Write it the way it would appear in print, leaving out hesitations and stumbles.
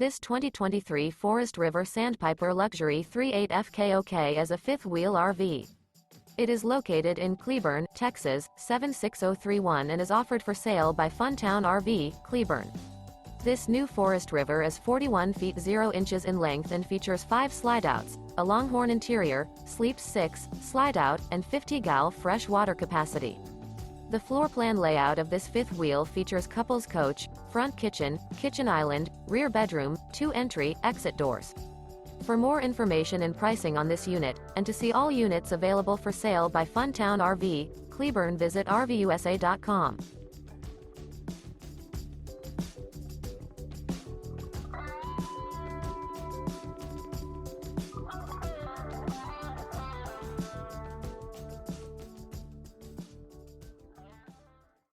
This 2023 Forest River Sandpiper Luxury 3.8 FKOK is a fifth-wheel RV. It is located in Cleburne, Texas, 76031 and is offered for sale by Funtown RV, Cleburne. This new Forest River is 41 feet 0 inches in length and features 5 slideouts, a Longhorn interior, sleeps 6, slideout, and 50 gal fresh water capacity. The floor plan layout of this fifth wheel features couples coach, front kitchen, kitchen island, rear bedroom, 2 entry, exit doors. For more information and pricing on this unit, and to see all units available for sale by Funtown RV, Cleburne, visit RVUSA.com.